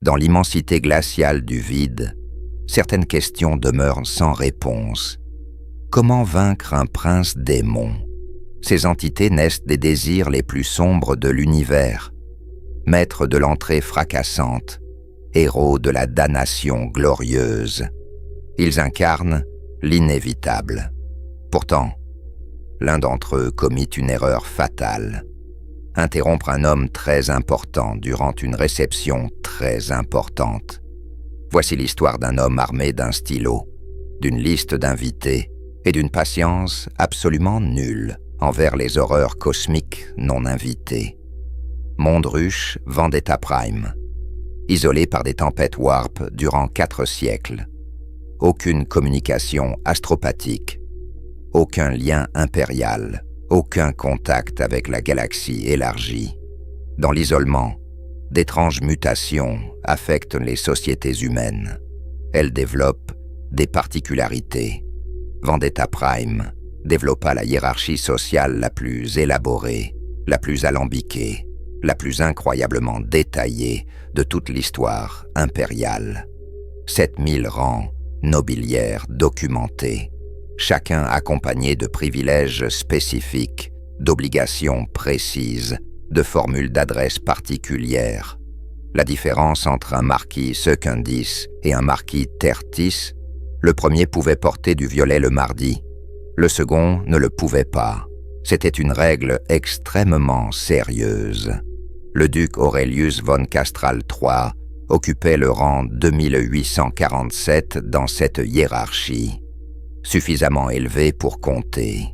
Dans l'immensité glaciale du vide, certaines questions demeurent sans réponse. Comment vaincre un prince démon? Ces entités naissent des désirs les plus sombres de l'univers, maîtres de l'entrée fracassante, héros de la damnation glorieuse. Ils incarnent l'inévitable. Pourtant, l'un d'entre eux commit une erreur fatale. Interrompre un homme très important durant une réception très importante. Voici l'histoire d'un homme armé d'un stylo, d'une liste d'invités et d'une patience absolument nulle envers les horreurs cosmiques non invitées. Mondrush Vendetta Prime, isolé par des tempêtes warp durant 4 siècles. Aucune communication astropathique, aucun lien impérial, aucun contact avec la galaxie élargie. Dans l'isolement, d'étranges mutations affectent les sociétés humaines. Elles développent des particularités. Vendetta Prime développa la hiérarchie sociale la plus élaborée, la plus alambiquée, la plus incroyablement détaillée de toute l'histoire impériale. 7000 rangs nobiliaires documentés, chacun accompagné de privilèges spécifiques, d'obligations précises, de formules d'adresse particulières. La différence entre un marquis Secundis et un marquis Tertis, le premier pouvait porter du violet le mardi, le second ne le pouvait pas. C'était une règle extrêmement sérieuse. Le duc Aurelius von Castral III occupait le rang 2847 dans cette hiérarchie, suffisamment élevé pour compter,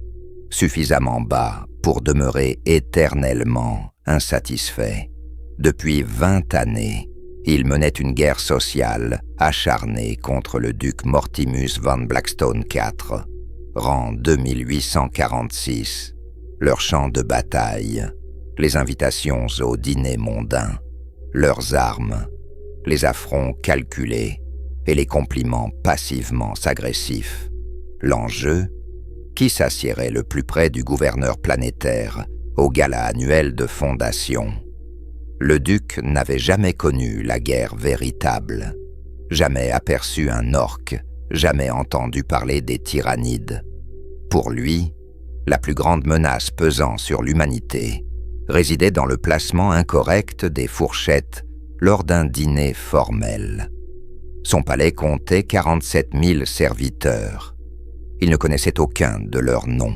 suffisamment bas pour demeurer éternellement insatisfait. Depuis 20 années, il menait une guerre sociale acharnée contre le duc Mortimus von Blackstone IV, rang 2846, leur champ de bataille, les invitations aux dîners mondains, leurs armes, les affronts calculés et les compliments passivement agressifs. L'enjeu, qui s'assiérait le plus près du gouverneur planétaire au gala annuel de fondation. Le duc n'avait jamais connu la guerre véritable, jamais aperçu un orque, jamais entendu parler des tyrannides. Pour lui, la plus grande menace pesant sur l'humanité résidait dans le placement incorrect des fourchettes lors d'un dîner formel. Son palais comptait 47 000 serviteurs. Il ne connaissait aucun de leurs noms.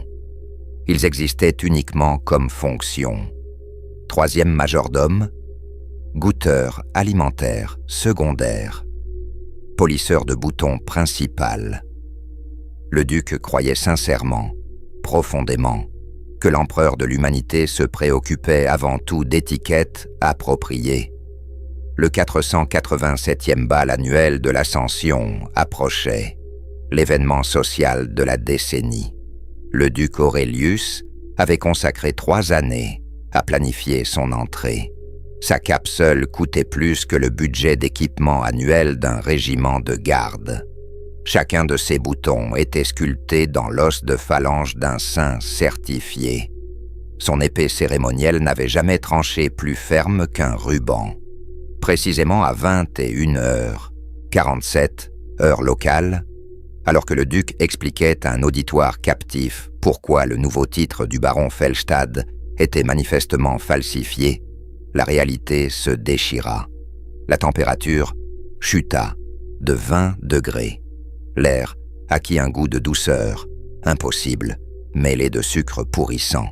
Ils existaient uniquement comme fonction. 3e majordome, goûteur alimentaire secondaire, polisseur de boutons principal. Le duc croyait sincèrement, profondément, que l'empereur de l'humanité se préoccupait avant tout d'étiquettes appropriées. Le 487e bal annuel de l'Ascension approchait, l'événement social de la décennie. Le duc Aurelius avait consacré 3 années à planifier son entrée. Sa cape seule coûtait plus que le budget d'équipement annuel d'un régiment de garde. Chacun de ses boutons était sculpté dans l'os de phalange d'un saint certifié. Son épée cérémonielle n'avait jamais tranché plus ferme qu'un ruban. Précisément à 21h47, heure locale, alors que le duc expliquait à un auditoire captif pourquoi le nouveau titre du baron Fellstad était manifestement falsifié, la réalité se déchira. La température chuta de 20 degrés. L'air acquit un goût de douceur, impossible, mêlé de sucre pourrissant.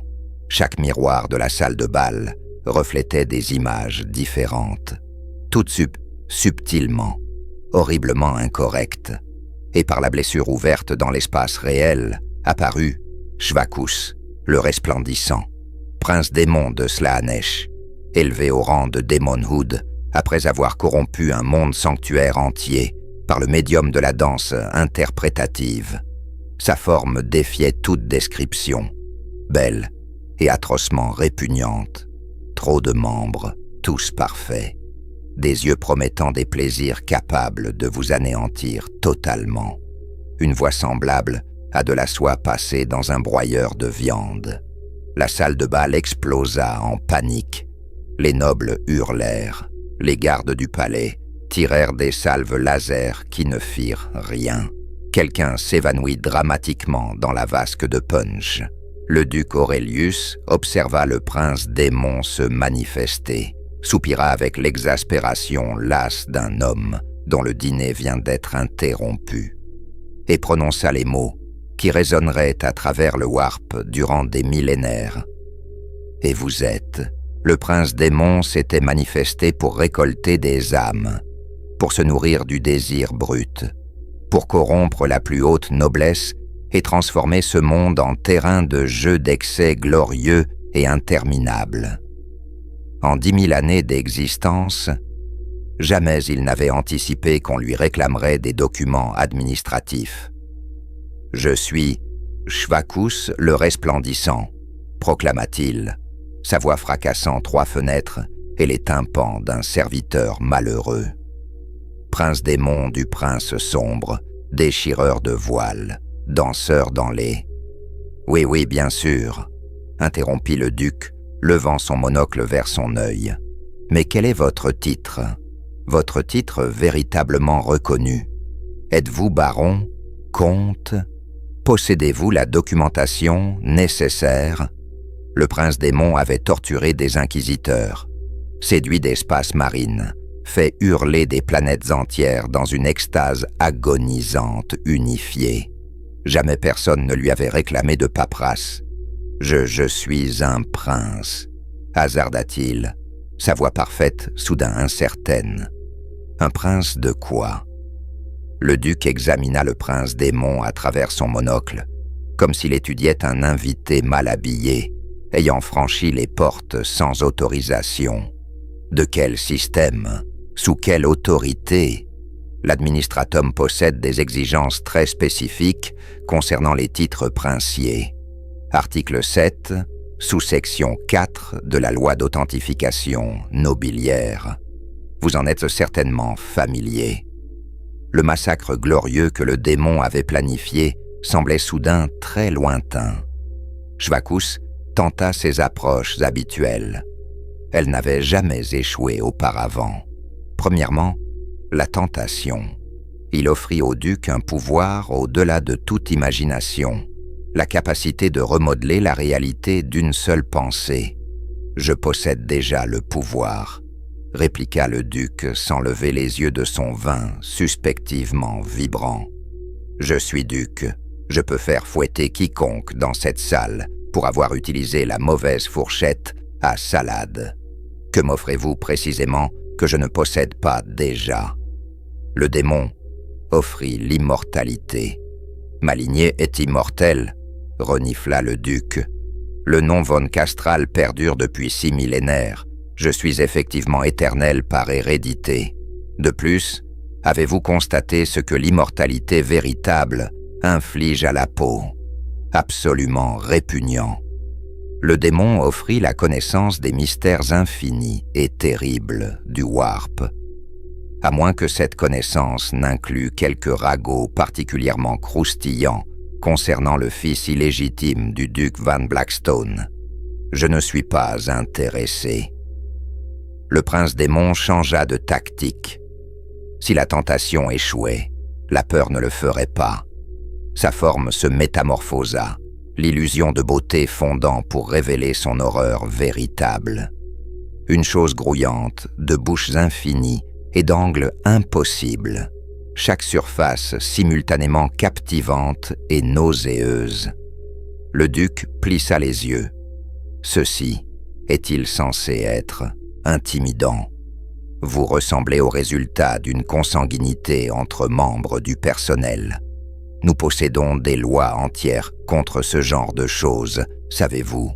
Chaque miroir de la salle de bal reflétait des images différentes, toutes subtilement, horriblement incorrectes. Et par la blessure ouverte dans l'espace réel, apparut Shvakus, le resplendissant, prince démon de Slaanesh, élevé au rang de démonhood après avoir corrompu un monde sanctuaire entier par le médium de la danse interprétative. Sa forme défiait toute description, belle et atrocement répugnante. Trop de membres, tous parfaits, des yeux promettant des plaisirs capables de vous anéantir totalement. Une voix semblable à de la soie passée dans un broyeur de viande. La salle de bal explosa en panique. Les nobles hurlèrent. Les gardes du palais tirèrent des salves laser qui ne firent rien. Quelqu'un s'évanouit dramatiquement dans la vasque de punch. Le duc Aurelius observa le prince démon se manifester, soupira avec l'exaspération lasse d'un homme dont le dîner vient d'être interrompu, et prononça les mots qui résonneraient à travers le warp durant des millénaires. « Et vous êtes ?» Le prince démon s'était manifesté pour récolter des âmes, pour se nourrir du désir brut, pour corrompre la plus haute noblesse et transformer ce monde en terrain de jeu d'excès glorieux et interminable. En 10 000 années d'existence, jamais il n'avait anticipé qu'on lui réclamerait des documents administratifs. « Je suis Shvakus le resplendissant », proclama-t-il, sa voix fracassant 3 fenêtres et les tympans d'un serviteur malheureux. Prince démon du prince sombre, déchireur de voiles, danseur dans les... « Oui, oui, bien sûr », interrompit le duc, levant son monocle vers son œil. « Mais quel est votre titre? Votre titre véritablement reconnu? Êtes-vous baron, comte? Possédez-vous la documentation nécessaire ?» Le prince démon avait torturé des inquisiteurs, séduit des spaces marines, fait hurler des planètes entières dans une extase agonisante, unifiée. Jamais personne ne lui avait réclamé de paperasse. « Je suis un prince », hasarda-t-il, sa voix parfaite, soudain incertaine. « Un prince de quoi ?» Le duc examina le prince démon à travers son monocle, comme s'il étudiait un invité mal habillé, ayant franchi les portes sans autorisation. De quel système? Sous quelle autorité? L'administratum possède des exigences très spécifiques concernant les titres princiers. Article 7, sous-section 4 de la loi d'authentification nobiliaire. Vous en êtes certainement familier. Le massacre glorieux que le démon avait planifié semblait soudain très lointain. Shvakus tenta ses approches habituelles. Elle n'avait jamais échoué auparavant. Premièrement, la tentation. Il offrit au duc un pouvoir au-delà de toute imagination, la capacité de remodeler la réalité d'une seule pensée. « Je possède déjà le pouvoir », répliqua le duc sans lever les yeux de son vin suspectivement vibrant. « Je suis duc, je peux faire fouetter quiconque dans cette salle pour avoir utilisé la mauvaise fourchette à salade. Que m'offrez-vous précisément que je ne possède pas déjà ?» Le démon offrit l'immortalité. « Ma lignée est immortelle », renifla le duc. « Le nom von Castral perdure depuis 6 millénaires. Je suis effectivement éternel par hérédité. De plus, avez-vous constaté ce que l'immortalité véritable inflige à la peau ? Absolument répugnant. » Le démon offrit la connaissance des mystères infinis et terribles du warp. À moins que cette connaissance n'inclue quelques ragots particulièrement croustillants concernant le fils illégitime du duc Van Blackstone, je ne suis pas intéressé. Le prince démon changea de tactique. Si la tentation échouait, la peur ne le ferait pas. Sa forme se métamorphosa, l'illusion de beauté fondant pour révéler son horreur véritable. Une chose grouillante, de bouches infinies et d'angles impossibles, chaque surface simultanément captivante et nauséeuse. Le duc plissa les yeux. Ceci est-il censé être intimidant? Vous ressemblez au résultat d'une consanguinité entre membres du personnel. Nous possédons des lois entières contre ce genre de choses, savez-vous.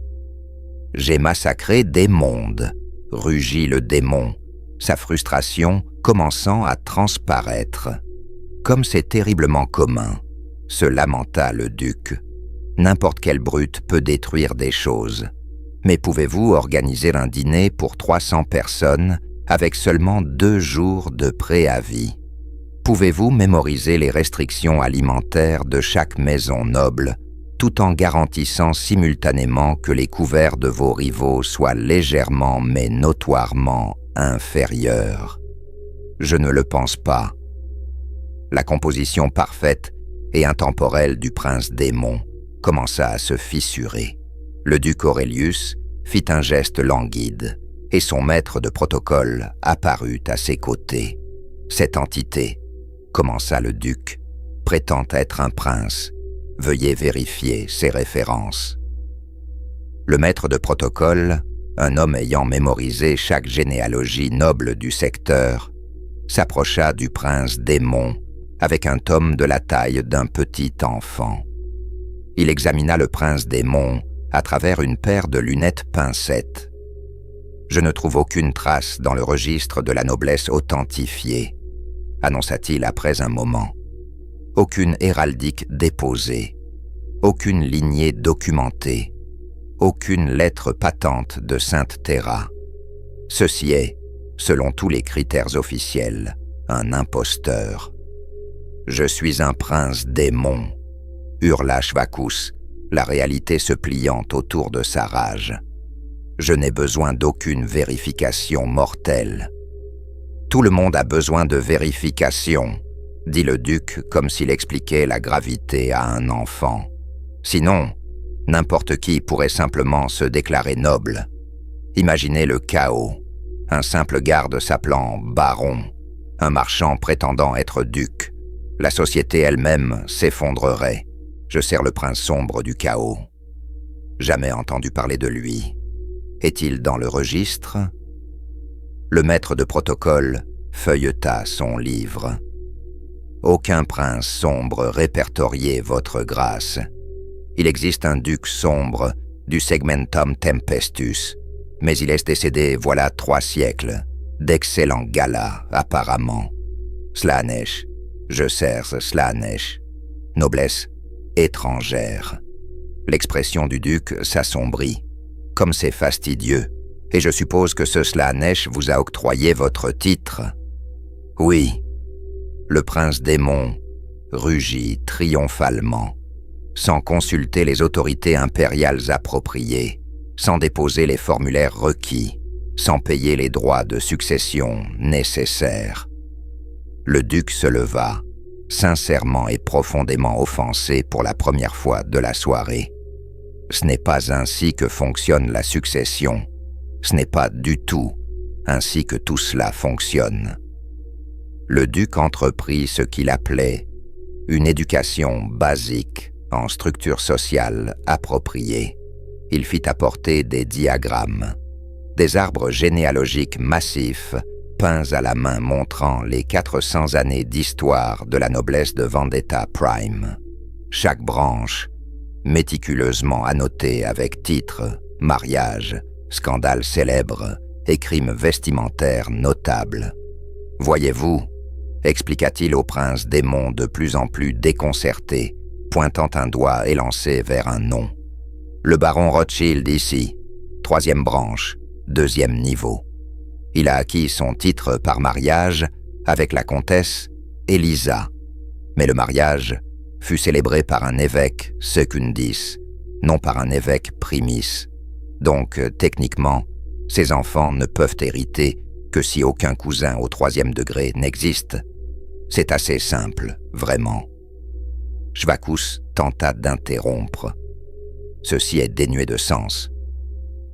J'ai massacré des mondes, rugit le démon, sa frustration commençant à transparaître. Comme c'est terriblement commun, se lamenta le duc. N'importe quelle brute peut détruire des choses. Mais pouvez-vous organiser un dîner pour 300 personnes avec seulement 2 jours de préavis? Pouvez-vous mémoriser les restrictions alimentaires de chaque maison noble, tout en garantissant simultanément que les couverts de vos rivaux soient légèrement mais notoirement inférieurs? Je ne le pense pas. La composition parfaite et intemporelle du prince démon commença à se fissurer. Le duc Aurelius fit un geste languide, et son maître de protocole apparut à ses côtés. Cette entité, commença le duc, prétend être un prince. Veuillez vérifier ses références. Le maître de protocole, un homme ayant mémorisé chaque généalogie noble du secteur, s'approcha du prince démon avec un tome de la taille d'un petit enfant. Il examina le prince démon à travers une paire de lunettes pincettes. Je ne trouve aucune trace dans le registre de la noblesse authentifiée, annonça-t-il après un moment. Aucune héraldique déposée, aucune lignée documentée, aucune lettre patente de Sainte Terra. Ceci est, selon tous les critères officiels, un imposteur. « Je suis un prince démon », hurla Shvakus, la réalité se pliant autour de sa rage. « Je n'ai besoin d'aucune vérification mortelle. »« Tout le monde a besoin de vérification », dit le duc comme s'il expliquait la gravité à un enfant. « Sinon, n'importe qui pourrait simplement se déclarer noble. Imaginez le chaos. Un simple garde s'appelant baron, un marchand prétendant être duc. La société elle-même s'effondrerait. Je sers le prince sombre du chaos. Jamais entendu parler de lui. Est-il dans le registre ? Le maître de protocole feuilleta son livre. Aucun prince sombre répertorié, votre grâce. Il existe un duc sombre du segmentum tempestus, mais il est décédé voilà 3 siècles, d'excellents galas apparemment. Slaanesh, je sers Slaanesh. Noblesse étrangère. L'expression du duc s'assombrit. Comme c'est fastidieux, et je suppose que ce Slaanesh vous a octroyé votre titre. Oui. Le prince démon rugit triomphalement, sans consulter les autorités impériales appropriées, sans déposer les formulaires requis, sans payer les droits de succession nécessaires. Le duc se leva, sincèrement et profondément offensé pour la première fois de la soirée. Ce n'est pas ainsi que fonctionne la succession. Ce n'est pas du tout ainsi que tout cela fonctionne. Le duc entreprit ce qu'il appelait une éducation basique en structure sociale appropriée. Il fit apporter des diagrammes, des arbres généalogiques massifs peints à la main montrant les 400 années d'histoire de la noblesse de Vendetta Prime. Chaque branche, méticuleusement annotée avec titre, mariage, scandale célèbre et crimes vestimentaires notables. « Voyez-vous » expliqua-t-il au prince démon de plus en plus déconcerté, pointant un doigt élancé vers un nom. « Le baron Rothschild ici, 3e branche, 2e niveau. Il a acquis son titre par mariage avec la comtesse Elisa, mais le mariage fut célébré par un évêque secundis, non par un évêque primis. Donc, techniquement, ses enfants ne peuvent hériter que si aucun cousin au 3e degré n'existe. C'est assez simple, vraiment. » Shvakus tenta d'interrompre. « Ceci est dénué de sens. »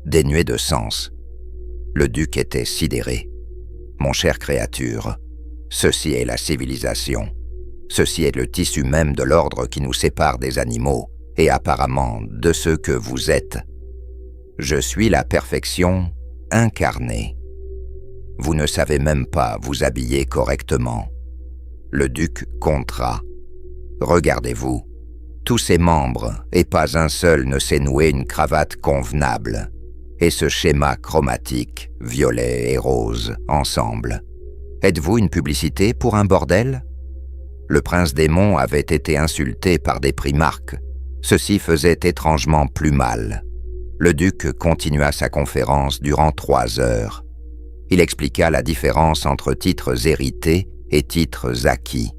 Dénué de sens. Le duc était sidéré. « Mon cher créature, ceci est la civilisation. Ceci est le tissu même de l'ordre qui nous sépare des animaux et apparemment de ceux que vous êtes. Je suis la perfection incarnée. Vous ne savez même pas vous habiller correctement. » Le duc contra. « Regardez-vous, tous ses membres, et pas un seul ne sait nouer une cravate convenable. Et ce schéma chromatique, violet et rose, ensemble. Êtes-vous une publicité pour un bordel ? » Le prince démon avait été insulté par des primarques. Ceci faisait étrangement plus mal. Le duc continua sa conférence durant 3 heures. Il expliqua la différence entre titres hérités et titres acquis,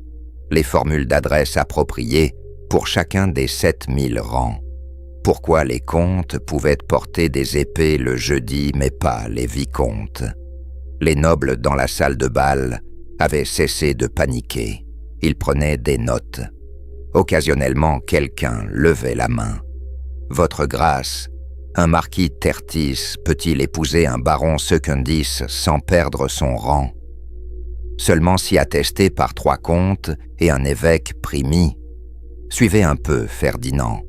les formules d'adresse appropriées pour chacun des 7000 rangs. Pourquoi les comtes pouvaient porter des épées le jeudi mais pas les vicomtes. Les nobles dans la salle de bal avait cessé de paniquer. Il prenait des notes. Occasionnellement, quelqu'un levait la main. « Votre grâce, un marquis Tertis peut-il épouser un baron Secundis sans perdre son rang? Seulement si attesté par 3 comtes et un évêque Primi. Suivez un peu, Ferdinand.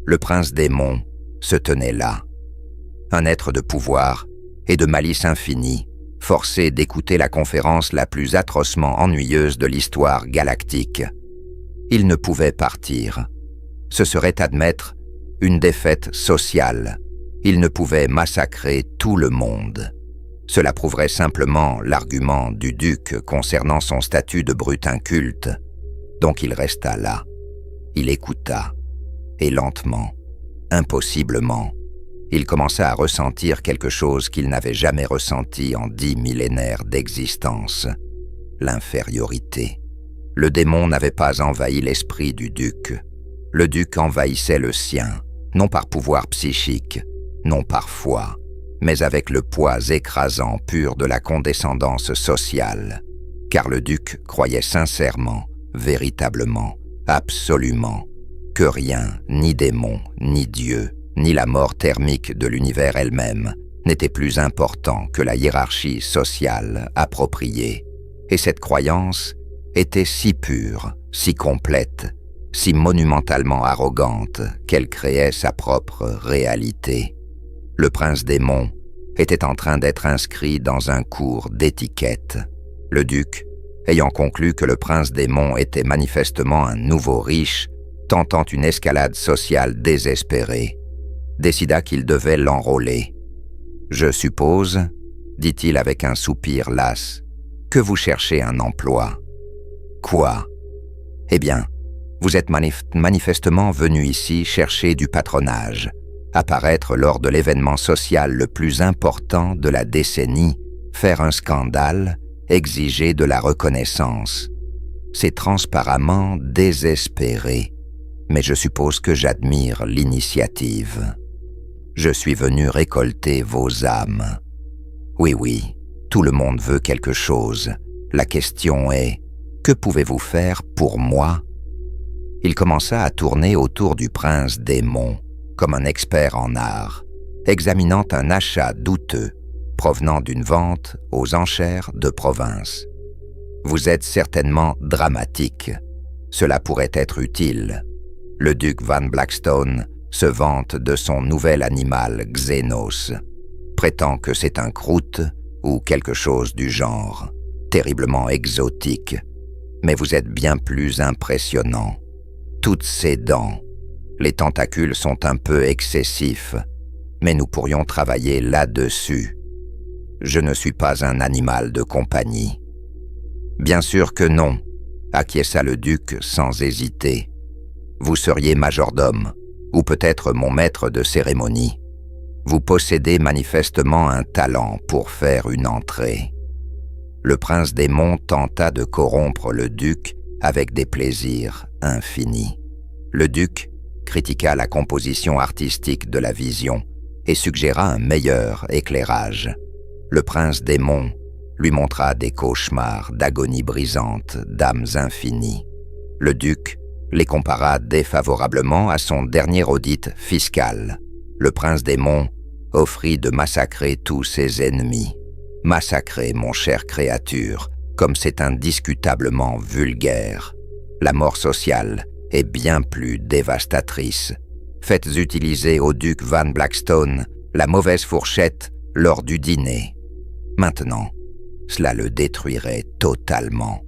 Le prince d'Aimon se tenait là. Un être de pouvoir et de malice infinie, forcé d'écouter la conférence la plus atrocement ennuyeuse de l'histoire galactique. Il ne pouvait partir. Ce serait admettre une défaite sociale. Il ne pouvait massacrer tout le monde. Cela prouverait simplement l'argument du duc concernant son statut de brute inculte. Donc il resta là. Il écouta. Et lentement, impossiblement, il commença à ressentir quelque chose qu'il n'avait jamais ressenti en 10 millénaires d'existence. L'infériorité. Le démon n'avait pas envahi l'esprit du duc. Le duc envahissait le sien, non par pouvoir psychique, non par foi, mais avec le poids écrasant pur de la condescendance sociale. Car le duc croyait sincèrement, véritablement, absolument, que rien, ni démon, ni Dieu, ni la mort thermique de l'univers elle-même, n'était plus important que la hiérarchie sociale appropriée. Et cette croyance était si pure, si complète, si monumentalement arrogante qu'elle créait sa propre réalité. Le prince démon était en train d'être inscrit dans un cours d'étiquette. Le duc, ayant conclu que le prince démon était manifestement un nouveau riche, tentant une escalade sociale désespérée, décida qu'il devait l'enrôler. « Je suppose, dit-il avec un soupir las, que vous cherchez un emploi. »« Quoi ? Eh bien, vous êtes manifestement venu ici chercher du patronage, apparaître lors de l'événement social le plus important de la décennie, faire un scandale, exiger de la reconnaissance. C'est transparentement désespéré, mais je suppose que j'admire l'initiative. Je suis venu récolter vos âmes. Oui, tout le monde veut quelque chose. La question est, que pouvez-vous faire pour moi ? » Il commença à tourner autour du prince démon, comme un expert en art, examinant un achat douteux, provenant d'une vente aux enchères de province. « Vous êtes certainement dramatique. Cela pourrait être utile. Le duc Van Blackstone se vante de son nouvel animal Xenos, prétend que c'est un croûte ou quelque chose du genre, terriblement exotique, mais vous êtes bien plus impressionnant. Toutes ces dents, les tentacules sont un peu excessifs, mais nous pourrions travailler là-dessus. Je ne suis pas un animal de compagnie. » « Bien sûr que non, » acquiesça le duc sans hésiter. « Vous seriez majordome, ou peut-être mon maître de cérémonie. Vous possédez manifestement un talent pour faire une entrée. » Le prince démon tenta de corrompre le duc avec des plaisirs infinis. Le duc critiqua la composition artistique de la vision et suggéra un meilleur éclairage. Le prince démon lui montra des cauchemars d'agonie brisante d'âmes infinies. Le duc les compara défavorablement à son dernier audit fiscal. Le prince démon offrit de massacrer tous ses ennemis. Massacrer, mon cher créature, comme c'est indiscutablement vulgaire. La mort sociale est bien plus dévastatrice. Faites utiliser au duc Van Blackstone la mauvaise fourchette lors du dîner. Maintenant, cela le détruirait totalement.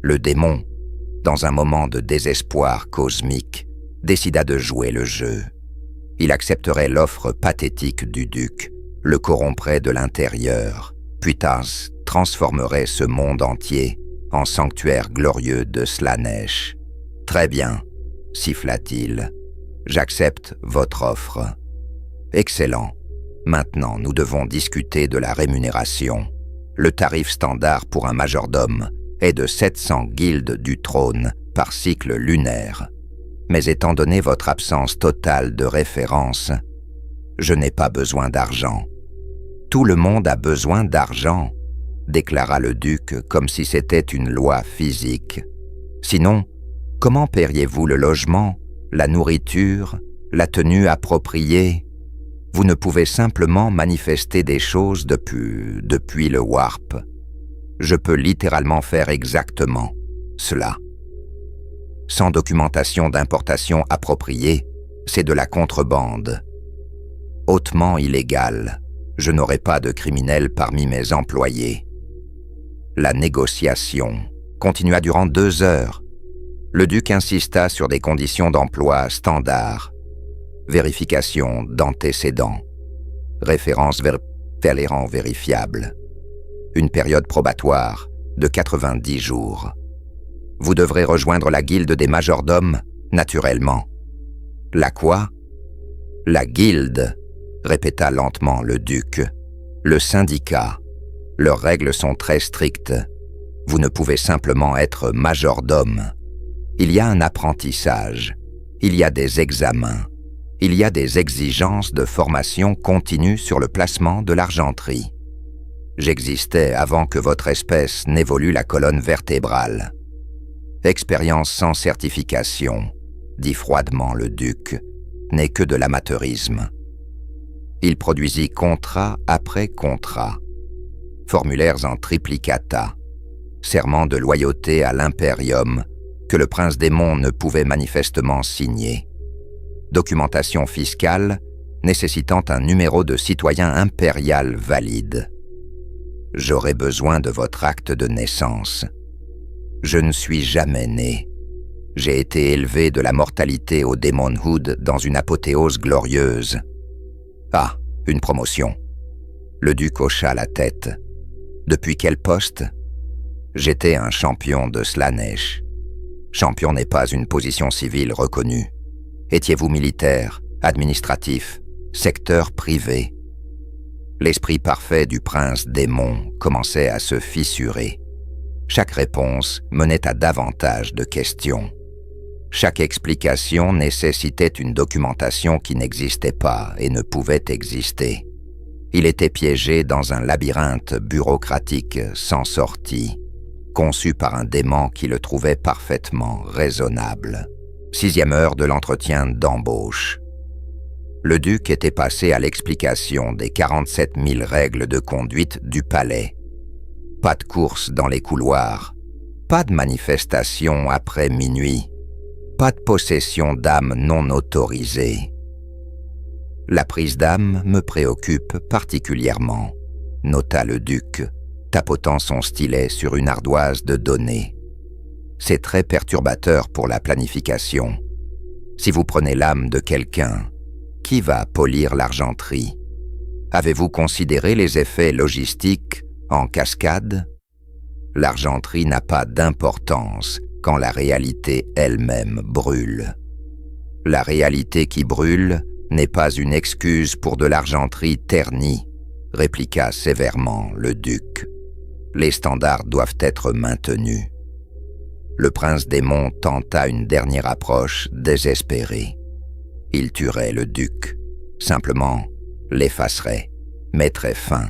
Le démon, dans un moment de désespoir cosmique, décida de jouer le jeu. Il accepterait l'offre pathétique du duc, le corromprait de l'intérieur, puis transformerait ce monde entier en sanctuaire glorieux de Slaanesh. « Très bien, siffla-t-il, j'accepte votre offre. »« Excellent. Maintenant, nous devons discuter de la rémunération. Le tarif standard pour un majordome est de 700 guildes du trône par cycle lunaire. Mais étant donné votre absence totale de référence, je n'ai pas besoin d'argent. » « Tout le monde a besoin d'argent. déclara le duc comme si c'était une loi physique. Sinon, comment paieriez-vous le logement, la nourriture, la tenue appropriée? Vous ne pouvez simplement manifester des choses depuis le warp. Je peux littéralement faire exactement cela. Sans documentation d'importation appropriée, c'est de la contrebande. Hautement illégale, je n'aurai pas de criminels parmi mes employés. La négociation continua durant 2 heures. Le duc insista sur des conditions d'emploi standards. Vérification d'antécédents. Référence vers l'errant vérifiable. Une période probatoire de 90 jours. Vous devrez rejoindre la guilde des majordomes, naturellement. La quoi? La guilde, répéta lentement le duc. Le syndicat. Leurs règles sont très strictes. Vous ne pouvez simplement être majordome. Il y a un apprentissage. Il y a des examens. Il y a des exigences de formation continue sur le placement de l'argenterie. J'existais avant que votre espèce n'évolue la colonne vertébrale. Expérience sans certification, dit froidement le duc, n'est que de l'amateurisme. Il produisit contrat après contrat, formulaires en triplicata, serment de loyauté à l'impérium que le prince démon ne pouvait manifestement signer, documentation fiscale nécessitant un numéro de citoyen impérial valide. J'aurai besoin de votre acte de naissance. Je ne suis jamais né. J'ai été élevé de la mortalité au Demonhood dans une apothéose glorieuse. Ah, une promotion. Le duc hocha la tête. Depuis quel poste? J'étais un champion de Slaanesh. Champion n'est pas une position civile reconnue. Étiez-vous militaire, administratif, secteur privé? L'esprit parfait du prince démon commençait à se fissurer. Chaque réponse menait à davantage de questions. Chaque explication nécessitait une documentation qui n'existait pas et ne pouvait exister. Il était piégé dans un labyrinthe bureaucratique sans sortie, conçu par un démon qui le trouvait parfaitement raisonnable. 6e heure de l'entretien d'embauche. Le duc était passé à l'explication des 47 000 règles de conduite du palais. Pas de course dans les couloirs, pas de manifestation après minuit, pas de possession d'âmes non autorisées. La prise d'âme me préoccupe particulièrement, nota le duc, tapotant son stylet sur une ardoise de données. C'est très perturbateur pour la planification. Si vous prenez l'âme de quelqu'un, qui va polir l'argenterie? Avez-vous considéré les effets logistiques en cascade? L'argenterie n'a pas d'importance quand la réalité elle-même brûle. La réalité qui brûle n'est pas une excuse pour de l'argenterie ternie, répliqua sévèrement le duc. Les standards doivent être maintenus. Le prince démon tenta une dernière approche désespérée. Il tuerait le duc, simplement l'effacerait, mettrait fin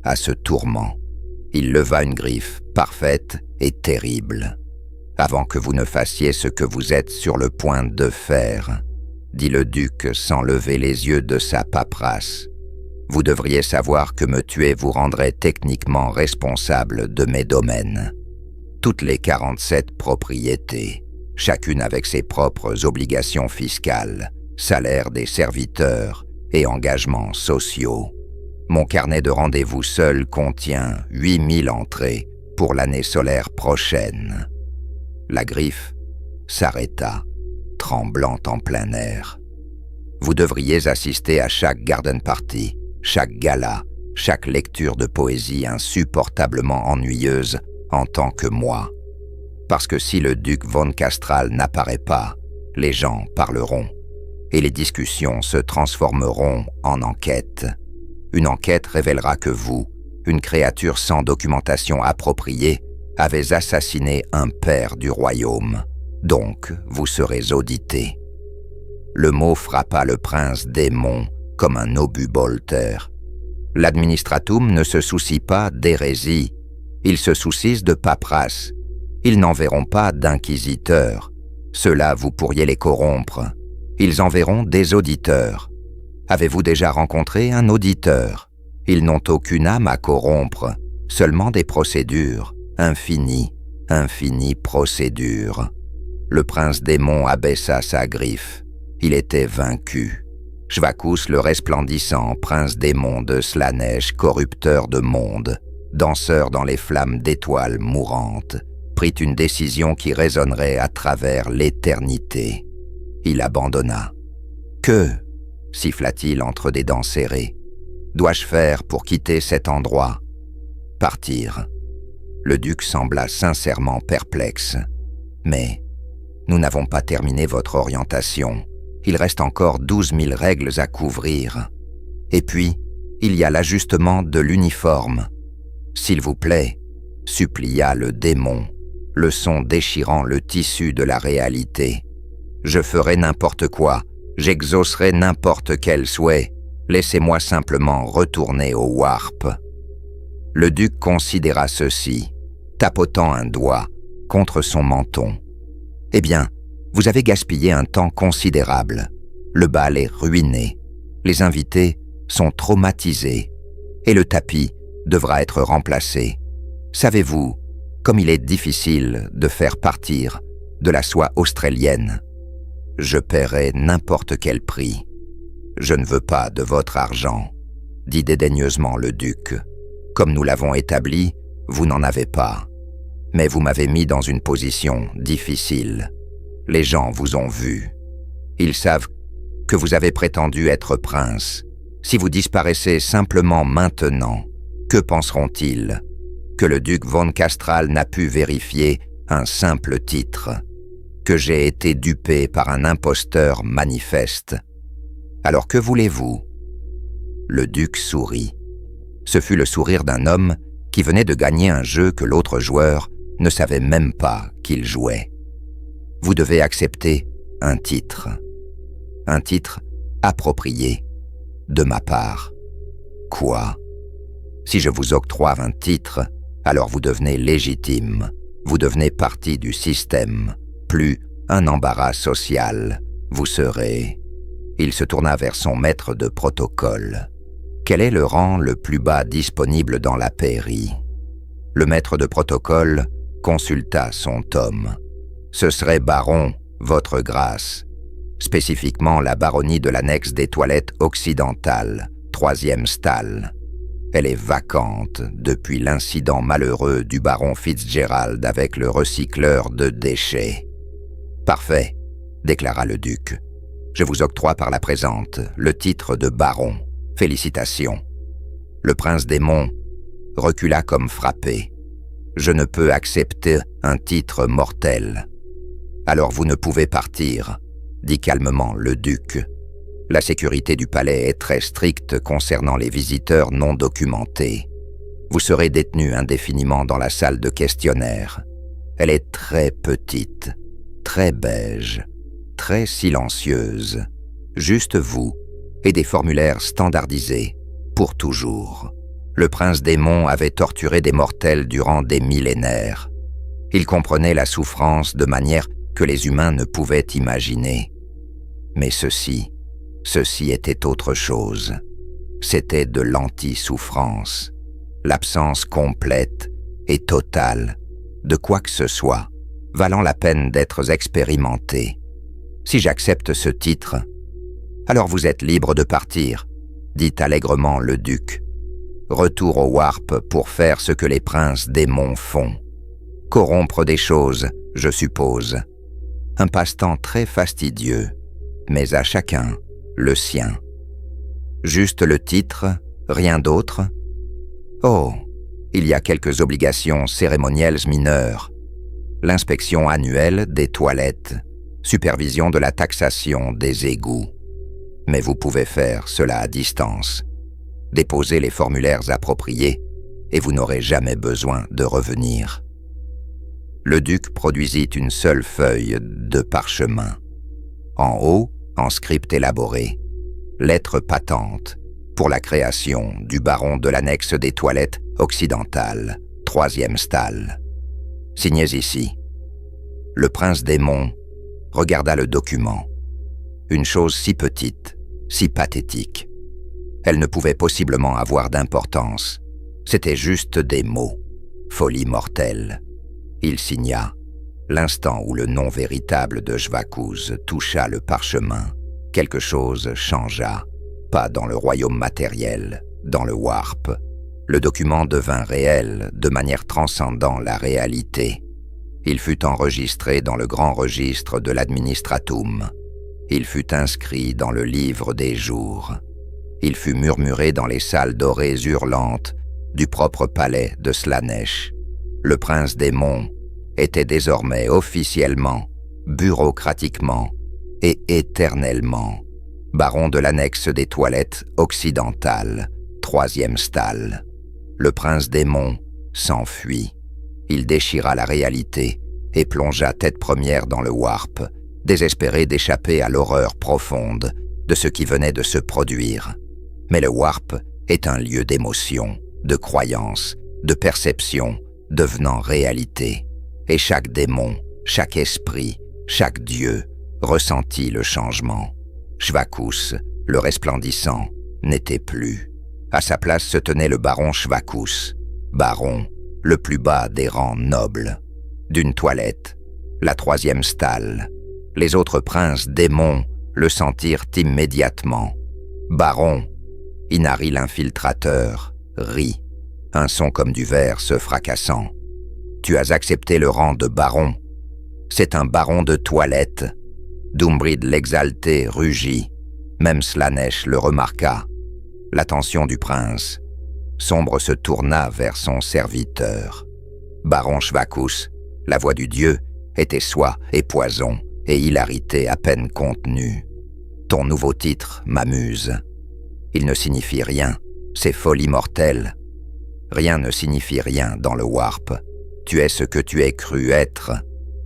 à ce tourment. Il leva une griffe parfaite et terrible. « Avant que vous ne fassiez ce que vous êtes sur le point de faire », dit le duc sans lever les yeux de sa paperasse. « Vous devriez savoir que me tuer vous rendrait techniquement responsable de mes domaines. Toutes les 47 propriétés, chacune avec ses propres obligations fiscales, salaire des serviteurs et engagements sociaux. Mon carnet de rendez-vous seul contient 8000 entrées pour l'année solaire prochaine. » La griffe s'arrêta, tremblante en plein air. « Vous devriez assister à chaque garden party, chaque gala, chaque lecture de poésie insupportablement ennuyeuse en tant que moi. Parce que si le duc von Castral n'apparaît pas, les gens parleront. Et les discussions se transformeront en enquête. Une enquête révélera que vous, une créature sans documentation appropriée, avez assassiné un père du royaume. Donc, vous serez audité. » Le mot frappa le prince démon comme un obus bolter. L'administratum ne se soucie pas d'hérésie, Ils se soucient de paperasse. Ils n'enverront pas d'inquisiteurs. Ceux-là, vous pourriez les corrompre. Ils enverront des auditeurs. Avez-vous déjà rencontré un auditeur? Ils n'ont aucune âme à corrompre, seulement des procédures, infinies procédures. Le prince démon abaissa sa griffe. Il était vaincu. Shvakus le resplendissant, prince démon de Slanesh, corrupteur de monde, danseur dans les flammes d'étoiles mourantes, prit une décision qui résonnerait à travers l'éternité. Il abandonna. « Que » siffla-t-il entre des dents serrées. « Dois-je faire pour quitter cet endroit ?»« Partir. » Le duc sembla sincèrement perplexe. « Mais nous n'avons pas terminé votre orientation. Il reste encore 12 000 règles à couvrir. Et puis, il y a l'ajustement de l'uniforme. S'il vous plaît, » supplia le démon, le son déchirant le tissu de la réalité. « Je ferai n'importe quoi, j'exaucerai n'importe quel souhait. Laissez-moi simplement retourner au Warp. » Le duc considéra ceci, tapotant un doigt contre son menton. « Eh bien, vous avez gaspillé un temps considérable. Le bal est ruiné. Les invités sont traumatisés. Et le tapis devra être remplacé. Savez-vous comme il est difficile de faire partir de la soie australienne? Je paierai n'importe quel prix. Je ne veux pas de votre argent, dit dédaigneusement le duc. Comme nous l'avons établi, vous n'en avez pas. Mais vous m'avez mis dans une position difficile. Les gens vous ont vu. Ils savent que vous avez prétendu être prince. Si vous disparaissez simplement maintenant, que penseront-ils? Que le duc von Castral n'a pu vérifier un simple titre, que j'ai été dupé par un imposteur manifeste. Alors que voulez-vous? Le duc sourit. Ce fut le sourire d'un homme qui venait de gagner un jeu que l'autre joueur ne savait même pas qu'il jouait. Vous devez accepter un titre approprié de ma part. Quoi? Si je vous octroie un titre, alors vous devenez légitime, vous devenez partie du système, plus un embarras social, vous serez... Il se tourna vers son maître de protocole. Quel est le rang le plus bas disponible dans la pairie? Le maître de protocole consulta son tome. Ce serait baron, votre grâce. Spécifiquement la baronnie de l'annexe des toilettes occidentales, 3e stalle. Elle est vacante depuis l'incident malheureux du baron Fitzgerald avec le recycleur de déchets. Parfait, déclara le duc. Je vous octroie par la présente le titre de baron. Félicitations. Le prince démon recula comme frappé. Je ne peux accepter un titre mortel. Alors vous ne pouvez partir, dit calmement le duc. La sécurité du palais est très stricte concernant les visiteurs non documentés. Vous serez détenu indéfiniment dans la salle de questionnaire. Elle est très petite, très beige, très silencieuse. Juste vous et des formulaires standardisés, pour toujours. Le prince démon avait torturé des mortels durant des millénaires. Il comprenait la souffrance de manière que les humains ne pouvaient imaginer. Mais ceci était autre chose. C'était de l'anti-souffrance, l'absence complète et totale de quoi que ce soit, valant la peine d'être expérimenté. Si j'accepte ce titre, alors vous êtes libre de partir, dit allègrement le duc. Retour au Warp pour faire ce que les princes démons font. Corrompre des choses, je suppose. Un passe-temps très fastidieux, mais à chacun le sien. Juste le titre, rien d'autre? Oh, il y a quelques obligations cérémonielles mineures. L'inspection annuelle des toilettes, supervision de la taxation des égouts. Mais vous pouvez faire cela à distance. Déposez les formulaires appropriés et vous n'aurez jamais besoin de revenir. Le duc produisit une seule feuille de parchemin. En haut, en script élaboré, lettre patente pour la création du baron de l'annexe des toilettes occidentales, troisième stalle. Signez ici. Le prince démon regarda le document. Une chose si petite, si pathétique. Elle ne pouvait possiblement avoir d'importance. C'était juste des mots. Folie mortelle. Il signa. L'instant où le nom véritable de Shvakuz toucha le parchemin, quelque chose changea. Pas dans le royaume matériel, dans le warp. Le document devint réel de manière transcendant la réalité. Il fut enregistré dans le grand registre de l'administratum. Il fut inscrit dans le livre des jours. Il fut murmuré dans les salles dorées hurlantes du propre palais de Slaanesh. Le prince démon était désormais officiellement, bureaucratiquement et éternellement baron de l'annexe des toilettes occidentales, troisième stalle. Le prince démon s'enfuit. Il déchira la réalité et plongea tête première dans le warp, désespéré d'échapper à l'horreur profonde de ce qui venait de se produire. Mais le warp est un lieu d'émotion, de croyance, de perception, devenant réalité. Et chaque démon, chaque esprit, chaque dieu ressentit le changement. Shvakuz, le resplendissant, n'était plus. À sa place se tenait le baron Shvakuz, baron, le plus bas des rangs nobles. D'une toilette, la troisième stalle. Les autres princes démons le sentirent immédiatement. Baron, Inari l'infiltrateur, rit, un son comme du verre se fracassant. Tu as accepté le rang de baron. C'est un baron de toilette. Dumbrid l'exalté rugit. Même Slaanesh le remarqua. L'attention du prince. Sombre se tourna vers son serviteur. Baron Shvakuz, la voix du dieu, était soie et poison et hilarité à peine contenue. Ton nouveau titre m'amuse. Il ne signifie rien, c'est folie mortelle. Rien ne signifie rien dans le warp. Tu es ce que tu es cru être.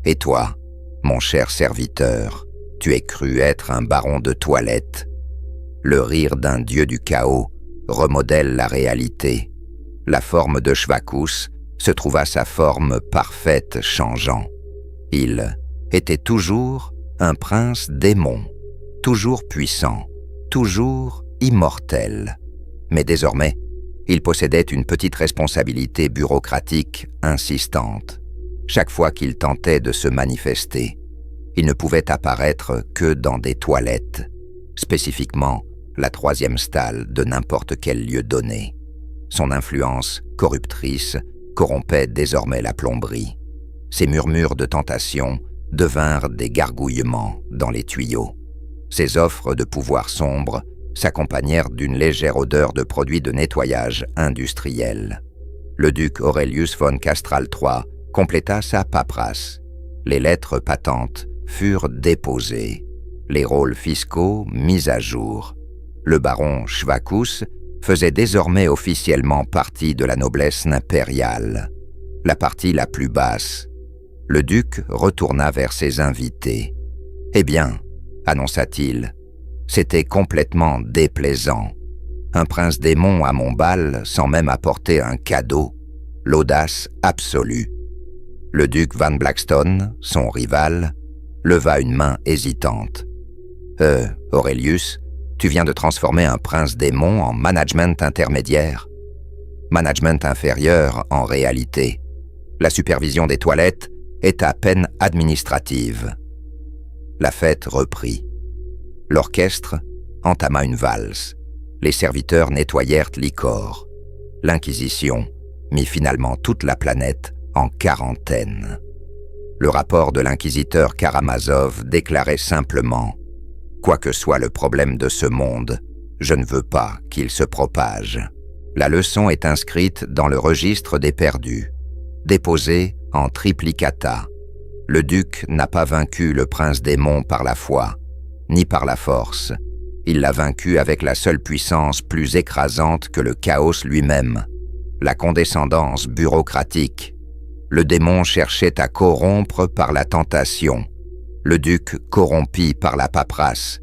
Et toi, mon cher serviteur, tu es cru être un baron de toilette. Le rire d'un dieu du chaos remodèle la réalité. La forme de Shvakuz se trouva sa forme parfaite changeant. Il était toujours un prince démon, toujours puissant, toujours immortel. Mais désormais, il possédait une petite responsabilité bureaucratique insistante. Chaque fois qu'il tentait de se manifester, il ne pouvait apparaître que dans des toilettes, spécifiquement la troisième stalle de n'importe quel lieu donné. Son influence corruptrice corrompait désormais la plomberie. Ses murmures de tentation devinrent des gargouillements dans les tuyaux. Ses offres de pouvoir sombre s'accompagnèrent d'une légère odeur de produits de nettoyage industriel. Le duc Aurelius von Castral III compléta sa paperasse. Les lettres patentes furent déposées, les rôles fiscaux mis à jour. Le baron Shvakuz faisait désormais officiellement partie de la noblesse impériale, la partie la plus basse. Le duc retourna vers ses invités. « Eh bien, annonça-t-il, c'était complètement déplaisant. Un prince démon à mon bal sans même apporter un cadeau, l'audace absolue. » Le duc Van Blackstone, son rival, leva une main hésitante. « Aurelius, tu viens de transformer un prince démon en management intermédiaire. Management inférieur en réalité. La supervision des toilettes est à peine administrative. » La fête reprit. L'orchestre entama une valse. Les serviteurs nettoyèrent l'icor. L'Inquisition mit finalement toute la planète en quarantaine. Le rapport de l'inquisiteur Karamazov déclarait simplement « Quoi que soit le problème de ce monde, je ne veux pas qu'il se propage. » La leçon est inscrite dans le registre des perdus, déposée en triplicata. Le duc n'a pas vaincu le prince démon par la foi, ni par la force. Il l'a vaincu avec la seule puissance plus écrasante que le chaos lui-même, la condescendance bureaucratique. Le démon cherchait à corrompre par la tentation. Le duc corrompit par la paperasse.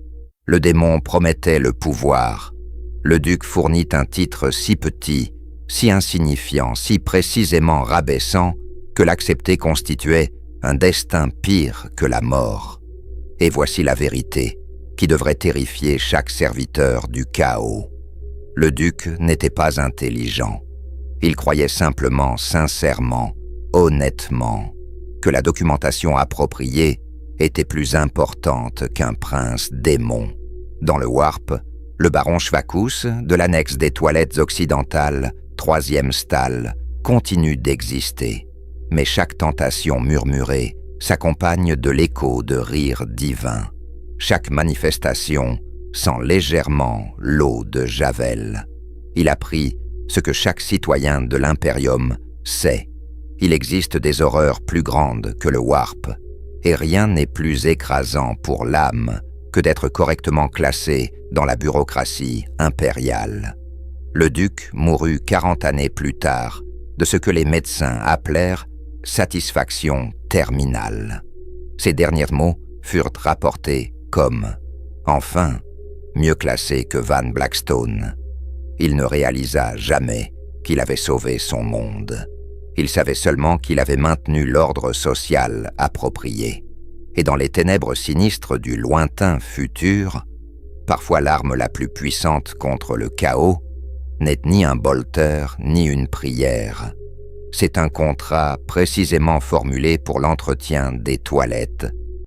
Le démon promettait le pouvoir. Le duc fournit un titre si petit si insignifiant, si précisément rabaissant, que l'accepter constituait un destin pire que la mort. Et voici la vérité, qui devrait terrifier chaque serviteur du chaos. Le duc n'était pas intelligent. Il croyait simplement, sincèrement, honnêtement, que la documentation appropriée était plus importante qu'un prince démon. Dans le Warp, le baron Schvackus, de l'annexe des toilettes occidentales, 3e stalle, continue d'exister. Mais chaque tentation murmurée s'accompagne de l'écho de rires divins. Chaque manifestation sent légèrement l'eau de Javel. Il apprit ce que chaque citoyen de l'Imperium sait. Il existe des horreurs plus grandes que le Warp, et rien n'est plus écrasant pour l'âme que d'être correctement classé dans la bureaucratie impériale. Le duc mourut 40 années plus tard de ce que les médecins appelèrent satisfaction terminale. Ses derniers mots furent rapportés comme « enfin, mieux classé que Van Blackstone ». Il ne réalisa jamais qu'il avait sauvé son monde. Il savait seulement qu'il avait maintenu l'ordre social approprié. Et dans les ténèbres sinistres du lointain futur, parfois l'arme la plus puissante contre le chaos n'est ni un bolter ni une prière. C'est un contrat précisément formulé pour l'entretien des toilettes